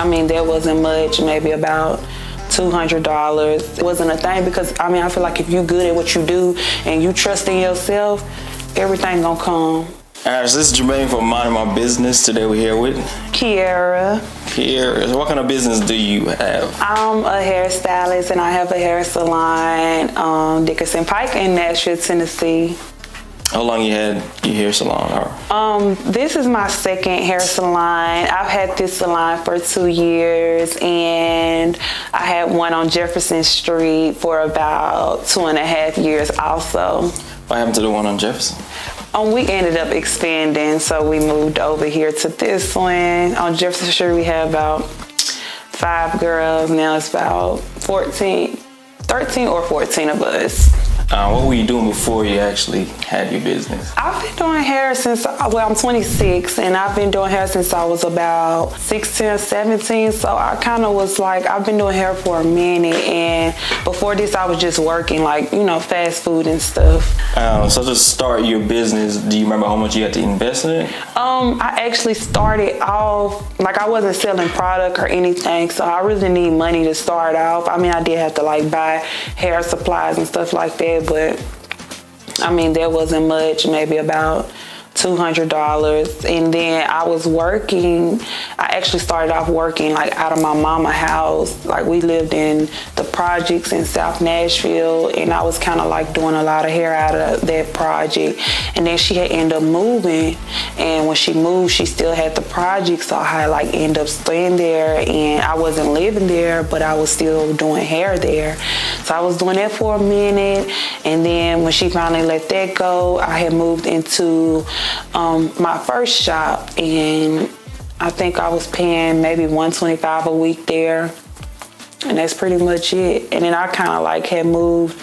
I mean, there wasn't much, maybe about $200. It wasn't a thing because, I mean, I feel like if you're good at what you do and you trust in yourself, everything gonna come. All right, so this is Jermaine from Minding My Business. Today we're here with Kiara. So what kind of business do you have? I'm a hairstylist and I have a hair salon, Dickerson Pike in Nashville, Tennessee. How long you had your hair salon? Or? This is my second hair salon. I've had this salon for 2 years, and I had one on Jefferson Street for about 2.5 years also. What happened to the one on Jefferson? We ended up expanding, so we moved over here to this one. On Jefferson Street, we have about 5 girls. Now it's about 13 or 14 of us. What were you doing before you actually had your business? I've been doing hair since, I'm 26, and I've been doing hair since I was about 16 or 17, so I kind of was like, I've been doing hair for a minute, and before this I was just working, like, fast food and stuff. So to start your business, do you remember how much you had to invest in it? I actually started off, like, I wasn't selling product or anything, so I really need money to start off. I mean, I did have to, like, buy hair supplies and stuff like that, but I mean, there wasn't much, maybe about $200. And then I was working, I actually started off working like out of my mama's house. Like, we lived in the projects in South Nashville, and I was kind of like doing a lot of hair out of that project. And then she had ended up moving, and when she moved, she still had the project, so I had like end up staying there, and I wasn't living there, but I was still doing hair there. So I was doing that for a minute, and then when she finally let that go, I had moved into my first shop, and I think I was paying maybe $125 a week there, and that's pretty much it. And then I kind of like had moved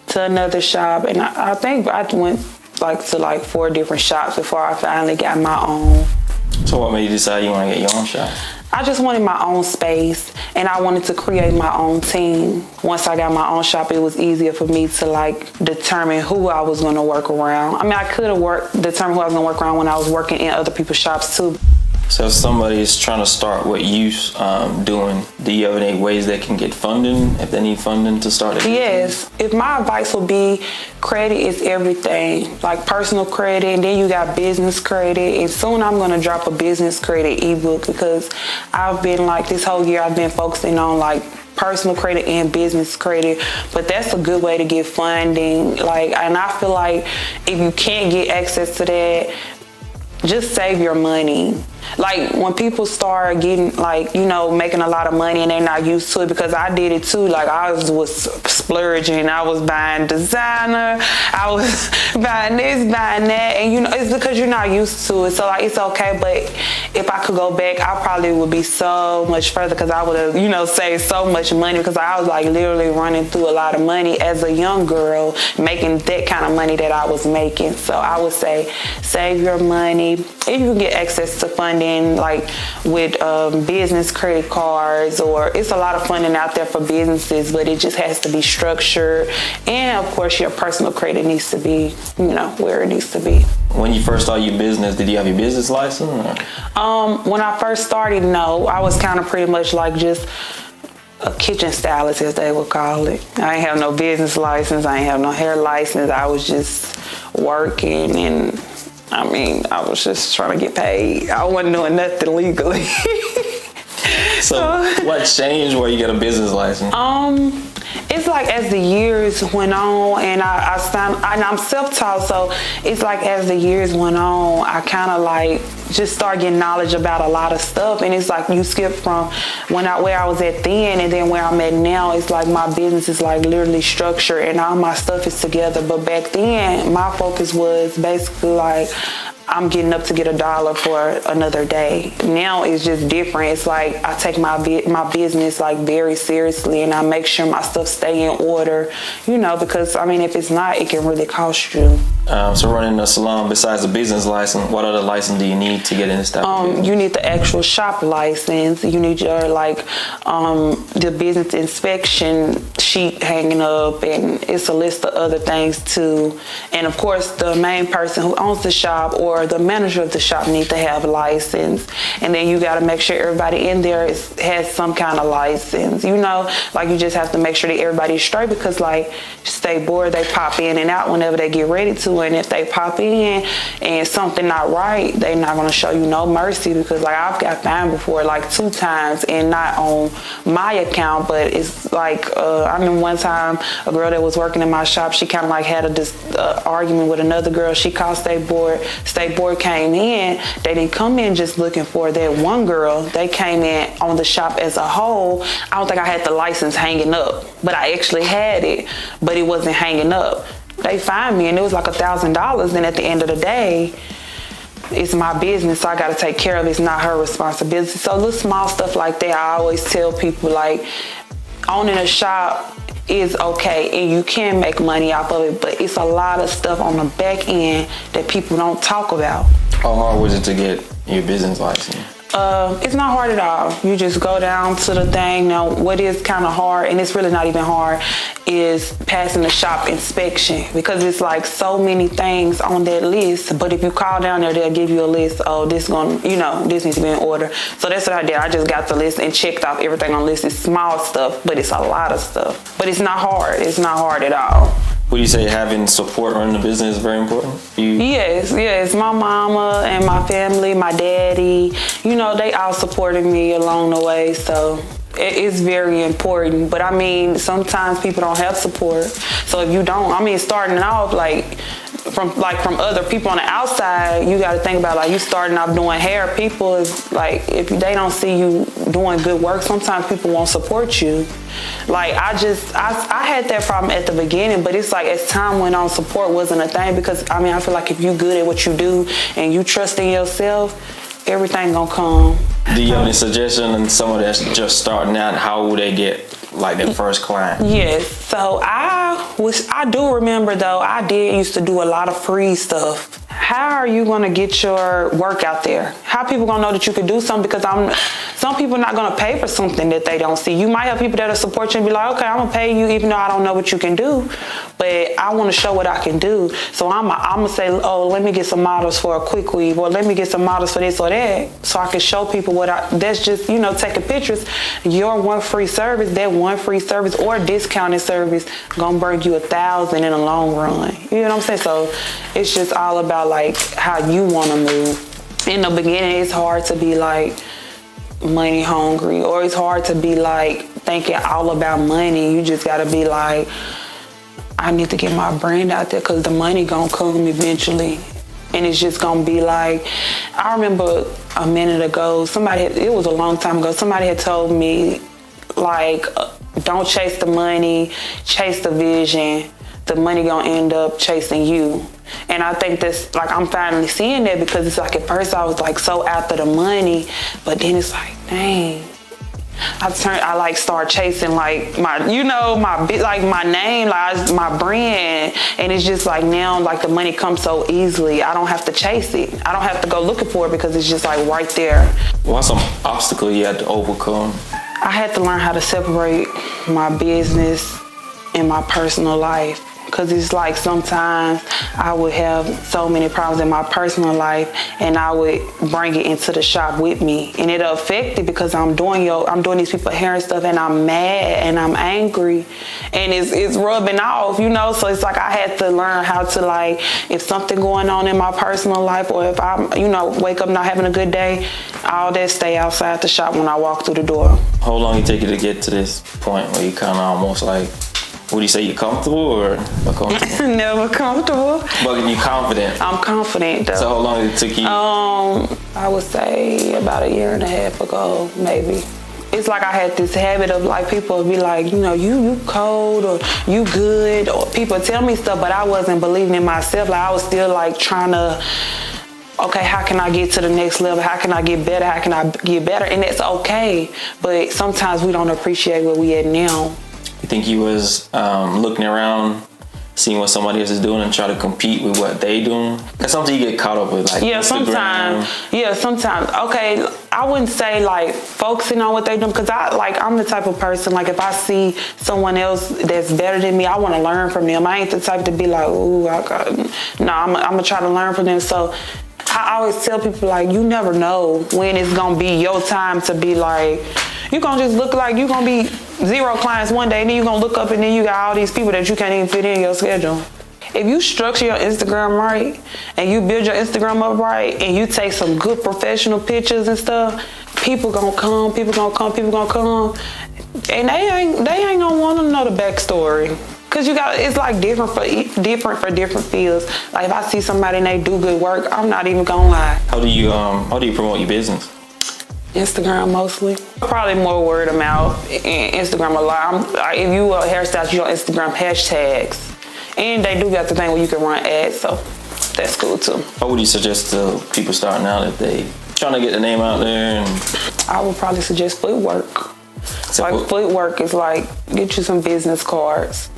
to another shop, and I think I went like to like 4 different shops before I finally got my own. So what made you decide you want to get your own shop? I just wanted my own space, and I wanted to create my own team. Once I got my own shop, it was easier for me to like determine who I was going to work around. I mean, I could have determined who I was going to work around when I was working in other people's shops too. So if somebody is trying to start what you're doing, do you have any ways they can get funding if they need funding to start it? Yes. If my advice would be, credit is everything. Like personal credit, and then you got business credit. And soon I'm going to drop a business credit ebook, because I've been like, this whole year I've been focusing on like personal credit and business credit, but that's a good way to get funding. Like, and I feel like if you can't get access to that, just save your money. Like, when people start getting like, making a lot of money and they're not used to it, because I did it too. Like, I was splurging. I was buying designer. I was buying this, buying that. And, it's because you're not used to it. So, like, it's okay. But if I could go back, I probably would be so much further, because I would have, saved so much money, because I was like literally running through a lot of money as a young girl, making that kind of money that I was making. So I would say save your money. If you can get access to funding, like with business credit cards, or it's a lot of funding out there for businesses, but it just has to be structured. And of course, your personal credit needs to be, where it needs to be. When you first started your business, did you have your business license? Or? When I first started, no. I was kind of pretty much like just a kitchen stylist, as they would call it. I ain't have no business license. I ain't have no hair license. I was just working, and I was just trying to get paid. I wasn't doing nothing legally. So what changed where you got a business license? It's like as the years went on, and I'm self-taught, so it's like as the years went on, I kind of like just started getting knowledge about a lot of stuff. And it's like you skip from where I was at then and then where I'm at now. It's like my business is like literally structured and all my stuff is together. But back then, my focus was basically like, I'm getting up to get $1 for another day. Now it's just different. It's like I take my business like very seriously, and I make sure my stuff stay in order, because if it's not, it can really cost you. So running a salon, besides the business license, what other license do you need to get in this type of business? You need the actual shop license. You need your the business inspection sheet hanging up, and it's a list of other things too. And of course, the main person who owns the shop or the manager of the shop need to have a license. And then you got to make sure everybody in there has some kind of license. You know, like you just have to make sure that everybody's straight, because like State Board, they pop in and out whenever they get ready to. And if they pop in and something not right, they not gonna show you no mercy, because like I've got fined before like 2 times, and not on my account, but it's like I remember one time a girl that was working in my shop, she kind of like had a argument with another girl. She called State Board. State Board came in. They didn't come in just looking for that one girl. They came in on the shop as a whole. I don't think I had the license hanging up, but I actually had it, but it wasn't hanging up. They fined me, and it was like $1,000. And at the end of the day, it's my business, so I got to take care of it. It's not her responsibility. So little small stuff like that, I always tell people, like, owning a shop is okay, and you can make money off of it, but it's a lot of stuff on the back end that people don't talk about. How hard was it to get your business license? It's not hard at all. You just go down to the thing. Now, what is kind of hard, and it's really not even hard, is passing the shop inspection, because it's like so many things on that list. But if you call down there, they'll give you a list. Oh, this this needs to be in order. So that's what I did. I just got the list and checked off everything on the list. It's small stuff, but it's a lot of stuff. But it's not hard. It's not hard at all. Would you say having support running the business is very important? Yes. My mama and my family, my daddy, they all supported me along the way. So it's very important. But I mean, sometimes people don't have support. So if you don't, starting off from other people on the outside, you got to think about, like, you starting off doing hair. People is like, if they don't see you doing good work, sometimes people won't support you. Like, I had that problem at the beginning, but it's like as time went on, support wasn't a thing, because I feel like if you good at what you do and you trust in yourself, everything gonna come. Do you have any suggestion on someone that's just starting out, how would they get like their first client? Yes. So I do remember, though, I used to do a lot of free stuff. How are you going to get your work out there? How people going to know that you can do something? Because some people are not going to pay for something that they don't see. You might have people that'll support you and be like, okay, I'm going to pay you even though I don't know what you can do, but I want to show what I can do. So I'm going to say, oh, let me get some models for a quick weave, or let me get some models for this or that, so I can show people that's just, taking pictures. Your one free service or discounted service going to bring you 1,000 in the long run. You know what I'm saying? So it's just all about like how you want to move. In the beginning, it's hard to be like money hungry, or it's hard to be like thinking all about money. You just got to be like, I need to get my brand out there, because the money gonna come eventually. And it's just gonna be like, I remember a minute ago, it was a long time ago, somebody had told me, like, don't chase the money, chase the vision. The money gonna end up chasing you. And I think that's like, I'm finally seeing that, because it's like at first I was like so after the money, but then it's like, dang, I start chasing like my name, like my brand, and it's just like now like the money comes so easily. I don't have to chase it. I don't have to go looking for it, because it's just like right there. What's some obstacle you had to overcome? I had to learn how to separate my business and my personal life. Because it's like sometimes I would have so many problems in my personal life, and I would bring it into the shop with me, and it'll affect it, because I'm doing these people hair and stuff, and I'm mad and I'm angry, and it's rubbing off, So it's like I had to learn how to, like, if something going on in my personal life, or if I'm wake up not having a good day, all that stay outside the shop when I walk through the door. How long it take you to get to this point where you kind of almost like, would you say you're comfortable or uncomfortable? Never comfortable. But you're confident? I'm confident, though. So how long did it take you? I would say about 1.5 years ago, maybe. It's like I had this habit of, like, people would be like, you cold, or you good, or people tell me stuff, but I wasn't believing in myself. Like, I was still like trying to, okay, how can I get to the next level? How can I get better? How can I get better? And that's okay. But sometimes we don't appreciate where we at now. You think you was looking around seeing what somebody else is doing and try to compete with what they doing? Because sometimes you get caught up with like Instagram. Sometimes. Okay, I wouldn't say like focusing on what they doing, because I'm the type of person, like if I see someone else that's better than me, I want to learn from them. I ain't the type to be like, I'm gonna try to learn from them. So I always tell people, like, you never know when it's gonna be your time to be like, you gonna just look like you gonna be 0 clients one day, and then you gonna look up and then you got all these people that you can't even fit in your schedule. If you structure your Instagram right and you build your Instagram up right and you take some good professional pictures and stuff, people gonna come, and they ain't gonna want to know the backstory. Cause it's like different for different fields. Like if I see somebody and they do good work, I'm not even gonna lie. How do you promote your business? Instagram mostly. Probably more word of mouth. Instagram a lot. If you a hairstylist, you on Instagram hashtags. And they do got the thing where you can run ads, so that's cool too. What would you suggest to people starting out if they trying to get the name out there? I would probably suggest footwork. Footwork is like, get you some business cards.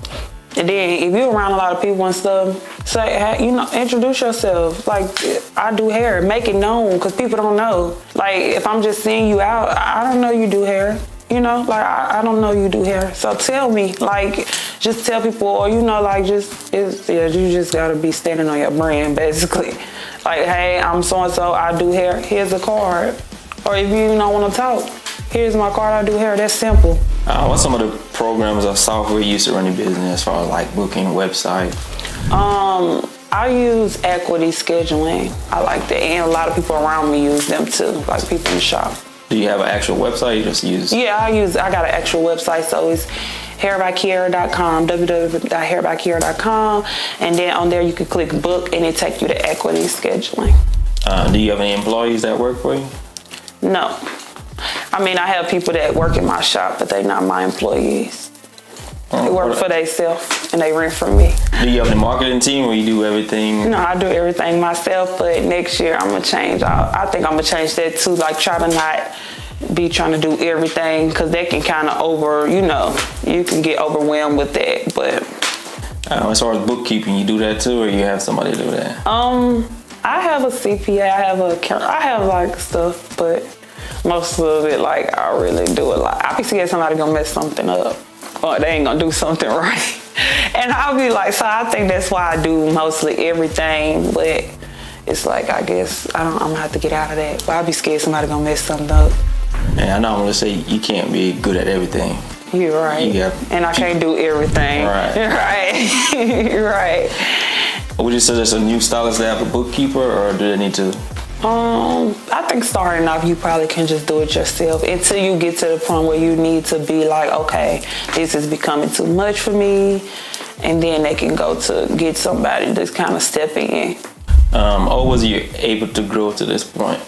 And then if you're around a lot of people and stuff, say, hey, introduce yourself. Like, I do hair, make it known, because people don't know. Like, if I'm just seeing you out, I don't know you do hair. I don't know you do hair. So tell me, like, just tell people, or, you just gotta be standing on your brand, basically. Like, hey, I'm so-and-so, I do hair, here's a card. Or if you don't wanna talk, here's my card, I do hair, that's simple. What's some of the programs or software you use to run your business as far as like booking, website? I use equity scheduling. I like that, and a lot of people around me use them too, like people in the shop. Do you have an actual website you just use? Yeah, I got an actual website, so it's hairbykiara.com, www.hairbykiara.com, and then on there you can click book and it take you to equity scheduling. Do you have any employees that work for you? No. I mean, I have people that work in my shop, but they're not my employees. They work for themselves and they rent from me. Do you have a marketing team or you do everything? No, I do everything myself, but next year I'm gonna change. I think I'm gonna change that too, like try to not be trying to do everything, because that can kind of you can get overwhelmed with that. But as far as bookkeeping, you do that too, or you have somebody do that? I have a CPA, I have like stuff, but most of it, like, I really do a lot. I be scared somebody gonna mess something up, or they ain't gonna do something right. And I'll be like, so I think that's why I do mostly everything, but it's like, I guess I'm gonna have to get out of that. But I'll be scared somebody gonna mess something up. And I know I'm gonna say you can't be good at everything. You're right. And I can't do everything. Right. Right. Right. Would you suggest a new stylist to have a bookkeeper, or do they need to? I think starting off, you probably can just do it yourself until you get to the point where you need to be like, okay, this is becoming too much for me, and then they can go to get somebody that's kind of stepping in. Or was you able to grow to this point?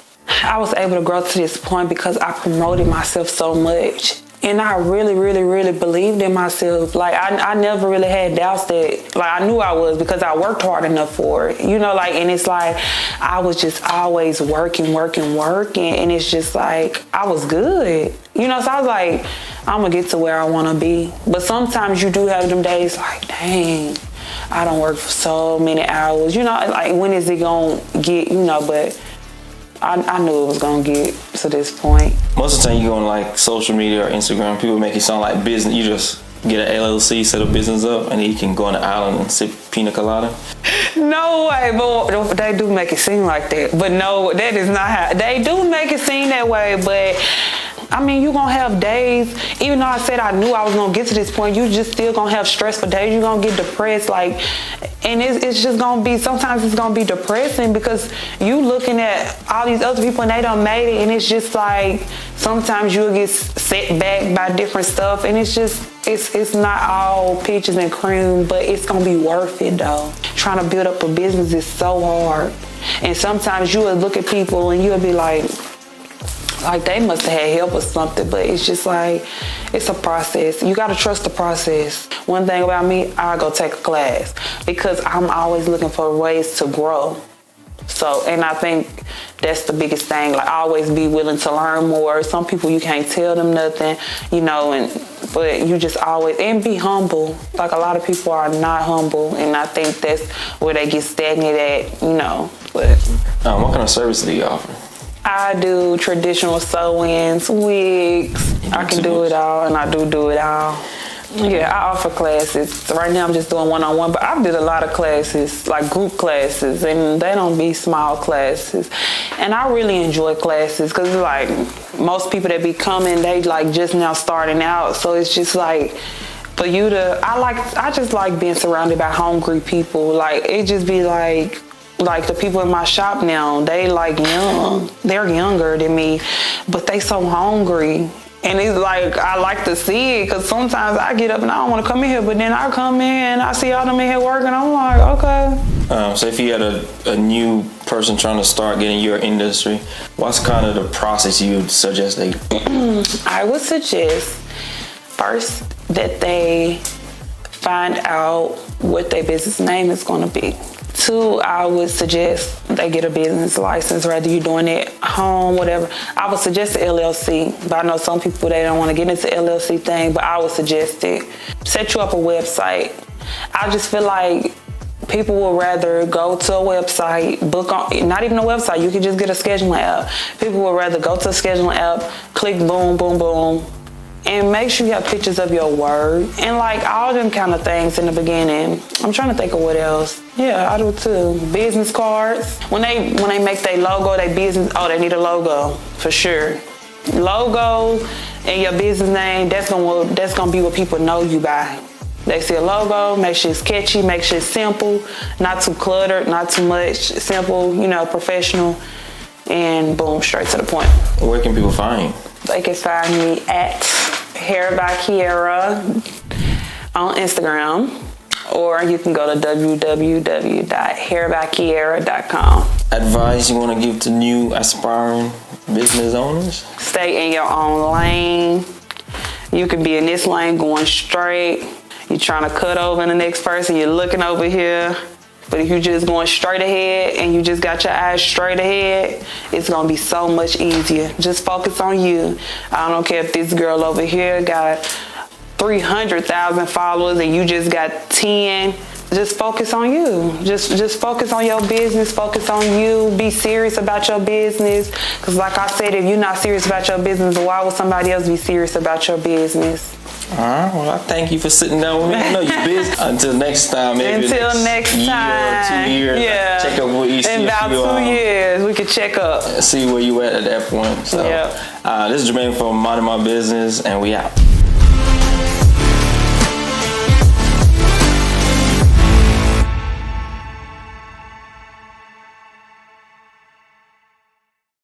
I was able to grow to this point because I promoted myself so much. And I really, really, really believed in myself. Like, I never really had doubts that, like, I knew I was, because I worked hard enough for it. And it's like, I was just always working. And it's just like, I was good. So I was like, I'm going to get to where I want to be. But sometimes you do have them days like, dang, I don't work for so many hours. Like, when is it going to get, but I knew it was going to get to this point. Most of the time you go on like social media or Instagram, people make it sound like business. You just get an LLC, set a business up, and then you can go on the island and sip pina colada. No way, but they do make it seem like that. But no, that is not how. They do make it seem that way, but I mean, you're going to have days, even though I said I knew I was going to get to this point, you just still going to have stressful days. You're going to get depressed, and it's just going to be, sometimes it's going to be depressing, because you looking at all these other people and they done made it, and it's just like, sometimes you'll get set back by different stuff, and it's just, it's not all peaches and cream, but it's going to be worth it though. Trying to build up a business is so hard. And sometimes you will look at people and you'll be like they must have had help or something, but it's just like, it's a process. You got to trust the process. One thing about me, I go take a class, because I'm always looking for ways to grow. So, and I think that's the biggest thing. Like, always be willing to learn more. Some people you can't tell them nothing, but you just always, and be humble. Like, a lot of people are not humble, and I think that's where they get stagnant at, But what kind of service do you offer? I do traditional sew-ins, wigs. I can do it all, and I do it all. Yeah, I offer classes. Right now I'm just doing one-on-one, but I did a lot of classes, like group classes, and they don't be small classes. And I really enjoy classes because, like, most people that be coming, they, like, just now starting out. So it's just, like, for you to, I just like being surrounded by hungry people. Like, it just be like the people in my shop now, they, like, young. They're younger than me, but they so hungry. And it's like, I like to see it because sometimes I get up and I don't want to come in here, but then I come in and I see all them in here working. I'm like, okay. So if you had a new person trying to start getting your industry, what's kind of the process you would suggest they do? I would suggest first that they find out what their business name is going to be. 2, I would suggest they get a business license, whether you're doing it home, whatever. I would suggest the LLC, but I know some people, they don't want to get into the LLC thing, but I would suggest it. Set you up a website. I just feel like people would rather go to a website, book on, not even a website, you can just get a scheduling app. People would rather go to a scheduling app, click boom, boom, boom, and make sure you have pictures of your word and, like, all them kind of things in the beginning. I'm trying to think of what else. Yeah, I do too. Business cards. When they make their logo, they need a logo for sure. Logo and your business name, that's gonna be what people know you by. They see a logo, make sure it's catchy, make sure it's simple, not too cluttered, not too much, simple, professional, and boom, straight to the point. Where can people find you? They can find me at Hair by Kiera on Instagram, or you can go to www.hairbykiera.com. Advice you want to give to new aspiring business owners? Stay in your own lane. You could be in this lane going straight. You're trying to cut over in the next person. You're looking over here. But if you're just going straight ahead and you just got your eyes straight ahead, it's going to be so much easier. Just focus on you. I don't care if this girl over here got 300,000 followers and you just got 10. Just focus on you. Just focus on your business. Focus on you. Be serious about your business. Because like I said, if you're not serious about your business, why would somebody else be serious about your business? All right. Well, I thank you for sitting down with me. I know you're busy. Until next time, maybe next year time. Or 2 years. Yeah. Check up with you. In about 2 years, we could check up. See where you at that point. So, yeah. This is Jermaine from Minding My Business, and we out.